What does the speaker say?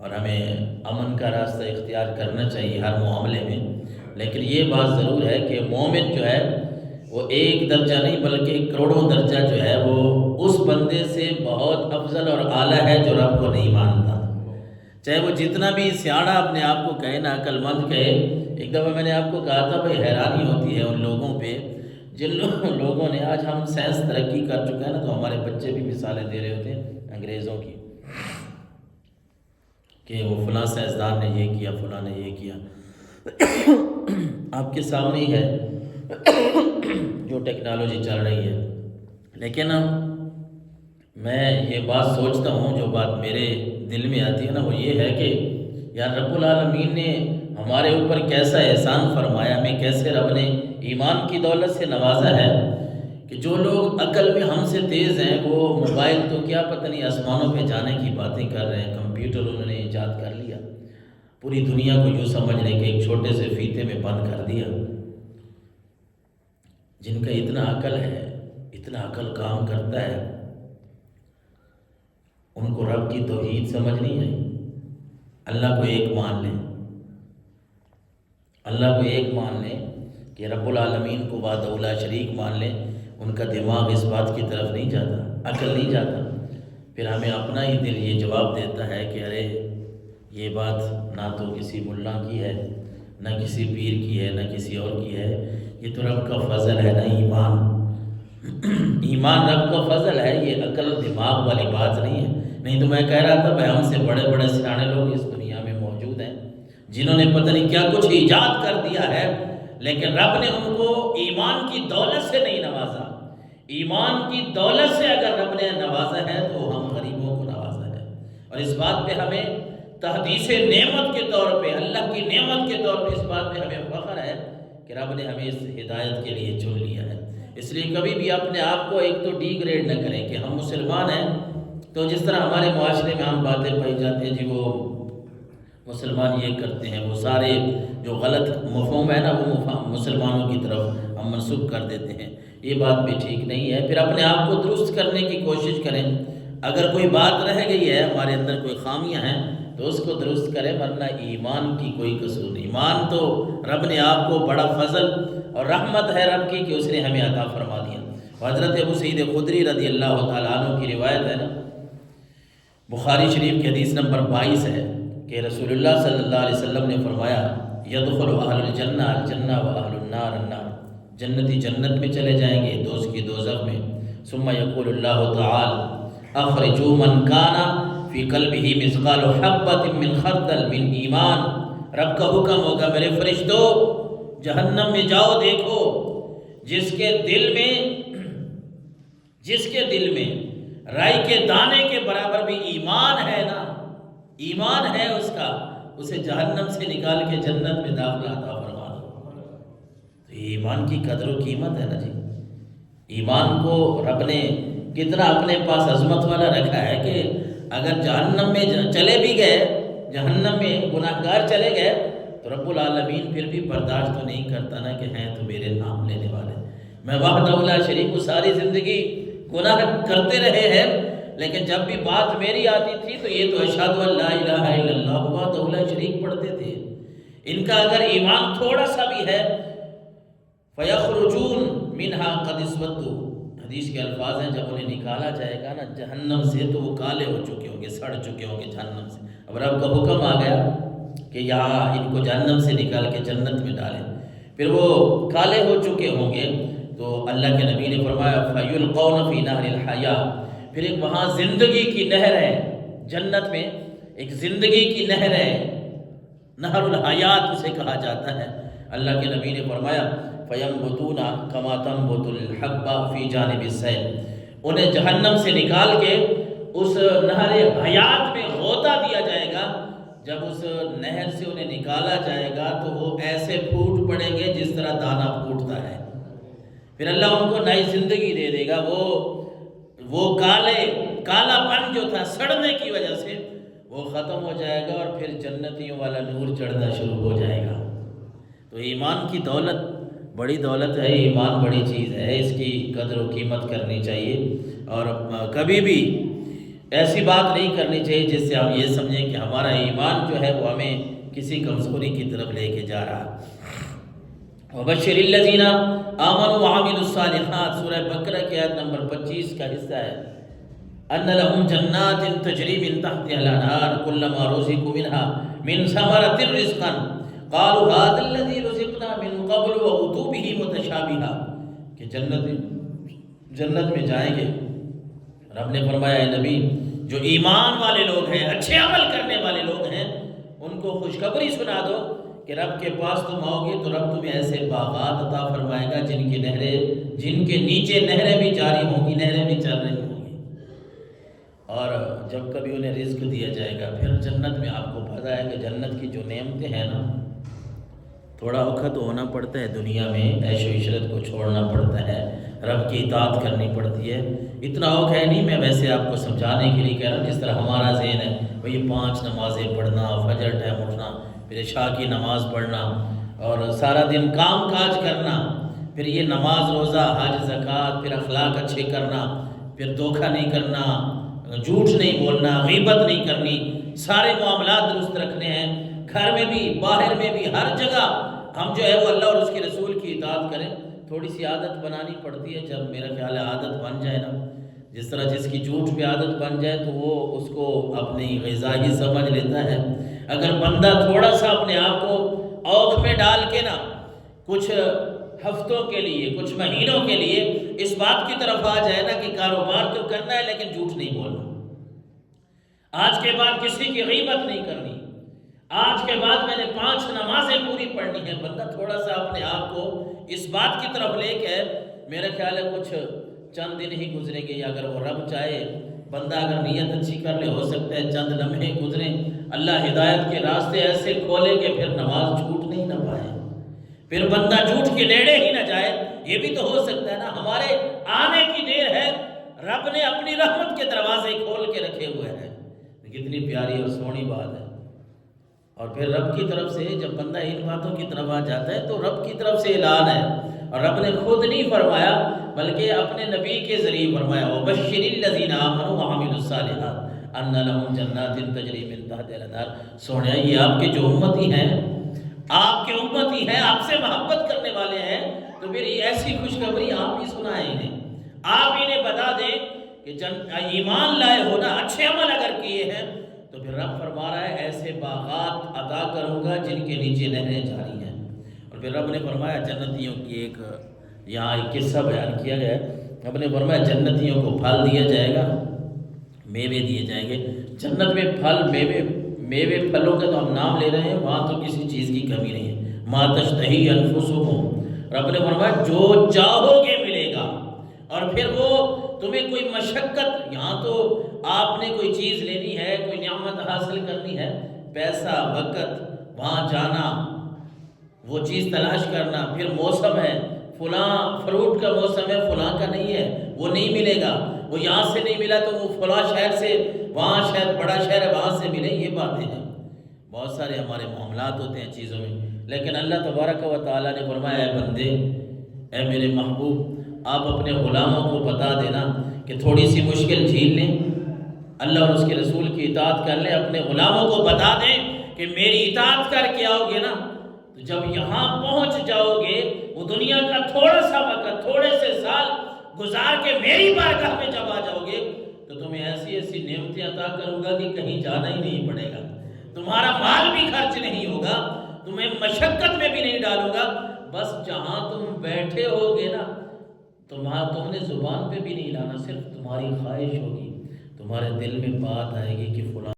اور ہمیں امن کا راستہ اختیار کرنا چاہیے ہر معاملے میں۔ لیکن یہ بات ضرور ہے کہ مومن جو ہے وہ ایک درجہ نہیں بلکہ کروڑوں درجہ جو ہے وہ اس بندے سے بہت افضل اور اعلیٰ ہے جو رب کو نہیں مانتا، چاہے وہ جتنا بھی سیاڑا اپنے آپ کو کہے نا، عقل مند کہے۔ ایک دفعہ میں نے آپ کو کہا تھا بھائی حیرانی ہوتی ہے ان لوگوں پہ جن لوگوں نے، آج ہم سائنس ترقی کر چکا ہے نا، تو ہمارے بچے بھی مثالیں دے رہے ہوتے ہیں انگریزوں کی کہ وہ فلاں سائنسدان نے یہ کیا، فلاں نے یہ کیا۔ آپ کے سامنے ہی ہے جو ٹیکنالوجی چل رہی ہے، لیکن میں یہ بات سوچتا ہوں، جو بات میرے دل میں آتی ہے نا، وہ یہ ہے کہ یار رب العالمین نے ہمارے اوپر کیسا احسان فرمایا، ہمیں کیسے رب نے ایمان کی دولت سے نوازا ہے کہ جو لوگ عقل میں ہم سے تیز ہیں وہ موبائل تو کیا پتہ نہیں آسمانوں پہ جانے کی باتیں کر رہے ہیں، کمپیوٹر انہوں نے ایجاد کر لیا، پوری دنیا کو یوں سمجھ رہے کہ ایک چھوٹے سے فیتے میں بند کر دیا۔ جن کا اتنا عقل ہے، اتنا عقل کام کرتا ہے، ان کو رب کی توحید سمجھ نہیں آئی۔ اللہ کو ایک مان لیں، اللہ کو ایک مان لیں کہ رب العالمین کو وحدہ لا شریک مان لیں، ان کا دماغ اس بات کی طرف نہیں جاتا، عقل نہیں جاتا۔ پھر ہمیں اپنا ہی دل یہ جواب دیتا ہے کہ ارے یہ بات نہ تو کسی ملا کی ہے، نہ کسی پیر کی ہے، نہ کسی اور کی ہے، یہ تو رب کا فضل ہے نا۔ ایمان رب کا فضل ہے، یہ عقل دماغ والی بات نہیں ہے۔ نہیں تو میں کہہ رہا تھا بھائی ہم سے بڑے بڑے سیانے لوگ اس دنیا میں موجود ہیں جنہوں نے پتہ نہیں کیا کچھ ایجاد کر دیا ہے، لیکن رب نے ان کو ایمان کی دولت سے نہیں نوازا۔ ایمان کی دولت سے اگر رب نے نوازا ہے تو ہم غریبوں کو نوازا ہے، اور اس بات پہ ہمیں تحدیث نعمت کے طور پہ، اللہ کی نعمت کے طور پہ اس بات پہ ہمیں فخر ہے کہ رب نے ہمیں اس ہدایت کے لیے چن لیا ہے۔ اس لیے کبھی بھی اپنے آپ کو ایک تو ڈی گریڈ نہ کریں کہ ہم مسلمان ہیں، تو جس طرح ہمارے معاشرے میں عام باتیں پائی جاتی ہیں، جی وہ مسلمان یہ کرتے ہیں، وہ سارے جو غلط مفہوم ہے نا وہ مسلمانوں کی طرف ہم منسوب کر دیتے ہیں، یہ بات بھی ٹھیک نہیں ہے۔ پھر اپنے آپ کو درست کرنے کی کوشش کریں، اگر کوئی بات رہ گئی ہے، ہمارے اندر کوئی خامیاں ہیں تو اس کو درست کریں، ورنہ ایمان کی کوئی قصور نہیں۔ ایمان تو رب نے آپ کو بڑا فضل اور رحمت ہے رب کی کہ اس نے ہمیں عطا فرما دیا۔ حضرت ابو سعید خدری رضی اللہ تعالیٰ عنہ کی روایت ہے نا، بخاری شریف کی حدیث نمبر 22 ہے کہ رسول اللہ صلی اللہ علیہ وسلم نے فرمایا یدخل اہل الجنہ الجنہ و اہل النار النار، جنتی جنت میں چلے جائیں گے، دوزخی دوزخ میں۔ ثم یقول اللہ تعالی اخرجوا من کان فی قلبہ مثقال حبۃ من خردل من ایمان، رب کا حکم ہوگا میرے فرشتوں جہنم میں جاؤ، دیکھو جس کے دل میں رائی کے دانے کے برابر بھی ایمان ہے نا، ایمان ہے اس کا، اسے جہنم سے نکال کے جنت میں داخلہ عطا فرما دو۔ تو ایمان کی قدر و قیمت ہے نا جی۔ ایمان کو رب نے کتنا اپنے پاس عظمت والا رکھا ہے کہ اگر جہنم میں چلے بھی گئے، جہنم میں گناہگار چلے گئے تو رب العالمین پھر بھی برداشت تو نہیں کرتا نا کہ ہیں تو میرے نام لینے والے۔ میں وحدہ لا شریک کو ساری زندگی گناہ کرتے رہے ہیں، لیکن جب بھی بات میری آتی تھی تو یہ تو اشہد ان لا الہ الا اللہ وحدہ لا شریک پڑھتے تھے۔ ان کا اگر ایمان تھوڑا سا بھی ہے فَيَخْرُجُونَ مِنْهَا قَدْ اسْوَدُّوا، حدیث کے الفاظ ہیں جب انہیں نکالا جائے گا نا جہنم سے تو وہ کالے ہو چکے ہوں گے، سڑ چکے ہوں گے جہنم سے۔ اب رب کا حکم آ گیا کہ یہاں ان کو جہنم سے نکال کے جنت میں ڈالیں، پھر وہ کالے ہو چکے ہوں گے تو اللہ کے نبی نے فرمایا فَيُلْقَوْنَ فِي نَهْرِ الْحَيَاةِ، پھر ایک وہاں زندگی کی نہر ہے، جنت میں ایک زندگی کی نہر ہے، نہر الحیات اسے کہا جاتا ہے۔ اللہ کے نبی نے فرمایا فَيَنْبُتُونَ كَمَا تَنْبُتُ الْحَبَّةُ فِي جَانِبِ السَّيْلِ، انہیں جہنم سے نکال کے اس نہر حیات میں غوطہ دیا جائے گا۔ جب اس نہر سے انہیں نکالا جائے گا تو وہ ایسے پھوٹ پڑیں گے جس طرح دانا پھوٹتا ہے، پھر اللہ ان کو نئی زندگی دے دے گا۔ وہ کالا پن جو تھا سڑنے کی وجہ سے وہ ختم ہو جائے گا، اور پھر جنتیوں والا نور چڑھنا شروع ہو جائے گا۔ تو ایمان کی دولت بڑی دولت ہے، ایمان بڑی چیز ہے، اس کی قدر و قیمت کرنی چاہیے، اور کبھی بھی ایسی بات نہیں کرنی چاہیے جس سے ہم یہ سمجھیں کہ ہمارا ایمان جو ہے وہ ہمیں کسی کمزوری کی طرف لے کے جا رہا۔ وبشر الذین آمنوا وعملوا الصالحات، سورہ بقرہ کی آیت نمبر 25 کا حصہ ہے۔ ان لهم جنات تجری من تحتها الانہار كلما رزقوا منها من ثمرة رزقا قالوا هذا الذي رزقنا من قبل وأتوا به متشابها، کہ جنت میں جائیں گے۔ رب نے فرمایا اے نبی، جو ایمان والے لوگ ہیں، اچھے عمل کرنے والے لوگ ہیں، ان کو خوشخبری سنا دو کہ رب کے پاس تم آؤ گے تو رب تمہیں ایسے باغات عطا فرمائے گا جن کے نیچے نہریں بھی جاری ہوں گی، نہریں بھی چل رہی ہوں گی۔ اور جب کبھی انہیں رزق دیا جائے گا، پھر جنت میں آپ کو پتہ ہے کہ جنت کی جو نعمتیں ہیں نا، تھوڑا وقت ہونا پڑتا ہے دنیا میں، عیش و عشرت کو چھوڑنا پڑتا ہے، رب کی اطاعت کرنی پڑتی ہے۔ اتنا وقت ہے نہیں، میں ویسے آپ کو سمجھانے کے لیے کہہ رہا ہوں، جس طرح ہمارا ذہن ہے وہی 5 نمازیں پڑھنا، فجر ٹائم اٹھنا، پھر عشاء کی نماز پڑھنا اور سارا دن کام کاج کرنا، پھر یہ نماز روزہ حج زکوٰۃ، پھر اخلاق اچھے کرنا، پھر دھوکہ نہیں کرنا، جھوٹ نہیں بولنا، غیبت نہیں کرنی، سارے معاملات درست رکھنے ہیں، گھر میں بھی باہر میں بھی ہر جگہ ہم جو ہے وہ اللہ اور اس کے رسول کی اطاعت کریں۔ تھوڑی سی عادت بنانی پڑتی ہے، جب میرا خیال ہے عادت بن جائے نا، جس طرح جس کی جھوٹ پہ عادت بن جائے تو وہ اس کو اپنی غذا ہی سمجھ لیتا ہے۔ اگر بندہ تھوڑا سا اپنے آپ کو اوکھ میں ڈال کے نا کچھ ہفتوں کے لیے، کچھ مہینوں کے لیے اس بات کی طرف آ جائے نا کہ کاروبار تو کرنا ہے لیکن جھوٹ نہیں بولنا، آج کے بعد کسی کی غیبت نہیں کرنی، آج کے بعد میں نے 5 نمازیں پوری پڑھنی ہے، بندہ تھوڑا سا اپنے آپ کو اس بات کی طرف لے کے، میرا خیال ہے کچھ چند دن ہی گزریں گے، یا اگر وہ رب چاہے، بندہ اگر نیت اچھی کر لے، ہو سکتا ہے چند لمحے گزریں، اللہ ہدایت کے راستے ایسے کھولے کہ پھر نماز چھوٹ نہیں نہ پائے، پھر بندہ جھوٹ کے نیڑے ہی نہ جائے۔ یہ بھی تو ہو سکتا ہے نا، ہمارے آنے کی دیر ہے، رب نے اپنی رحمت کے دروازے کھول کے رکھے ہوئے ہیں۔ کتنی پیاری اور سونی بات ہے۔ اور پھر رب کی طرف سے جب بندہ ان باتوں کی طرف آ جاتا ہے تو رب کی طرف سے اعلان ہے، اور رب نے خود نہیں فرمایا بلکہ اپنے نبی کے ذریعے فرمایا، وَبَشِّرِ الَّذِينَ آمَنُوا وَعَمِلُوا الصَّالِحَاتِ أَنَّ لَهُمْ جَنَّاتٍ تَجْرِي مِن تَحْتِهَا الْأَنْهَارُ۔ سونے یہ آپ کے جو امتی ہیں، آپ کے امتی ہیں، آپ سے محبت کرنے والے ہیں، تو پھر ایسی خوشخبری آپ ہی سنائیں انہیں، آپ انہیں بتا دیں کہ ایمان لائے ہونا، اچھے عمل اگر کیے ہیں تو پھر رب فرما رہا ہے ایسے باغات عطا کروں گا جن کے نیچے نہریں جاری ہیں۔ اور پھر رب نے فرمایا جنتیوں کی یہاں ایک قصہ بیان کیا گیا ہے، رب نے فرمایا جنتیوں کو پھل دیا جائے گا، میوے دیے جائیں گے۔ جنت میں پھل میوے پھلوں کا تو ہم نام لے رہے ہیں، وہاں تو کسی چیز کی کمی نہیں ہے۔ ما تشتہی انفسکم، رب نے فرمایا جو چاہو گے ملے گا۔ اور پھر وہ تمہیں کوئی مشقت، یہاں تو آپ نے کوئی چیز لینی ہے، کوئی نعمت حاصل کرنی ہے، پیسہ، وقت، وہاں جانا، وہ چیز تلاش کرنا، پھر موسم ہے، فلاں فروٹ کا موسم ہے، فلاں کا نہیں ہے، وہ نہیں ملے گا، وہ یہاں سے نہیں ملا تو وہ فلاں شہر سے، وہاں شہر بڑا شہر ہے وہاں سے ملے، یہ باتیں ہیں۔ بہت سارے ہمارے معاملات ہوتے ہیں چیزوں میں، لیکن اللہ تبارک و تعالیٰ نے فرمایا اے بندے، اے میرے محبوب، آپ اپنے غلاموں کو بتا دینا کہ تھوڑی سی مشکل جھیل لیں، اللہ اور اس کے رسول کی اطاعت کر لیں، اپنے غلاموں کو بتا دیں کہ میری اطاعت کر کے آؤ گے نا تو جب یہاں پہنچ جاؤ گے، وہ دنیا کا تھوڑا سا وقت، تھوڑے سے سال گزار کے میری بارگاہ میں جب آ جاؤ گے تو تمہیں ایسی ایسی نعمتیں عطا کروں گا کہ کہیں جانا ہی نہیں پڑے گا، تمہارا مال بھی خرچ نہیں ہوگا، تمہیں مشقت میں بھی نہیں ڈالوں گا، بس جہاں تم بیٹھے ہوگے نا تم نے زبان پہ بھی نہیں لانا، صرف تمہاری خواہش ہوگی، تمہارے دل میں بات آئے گی کہ فلاں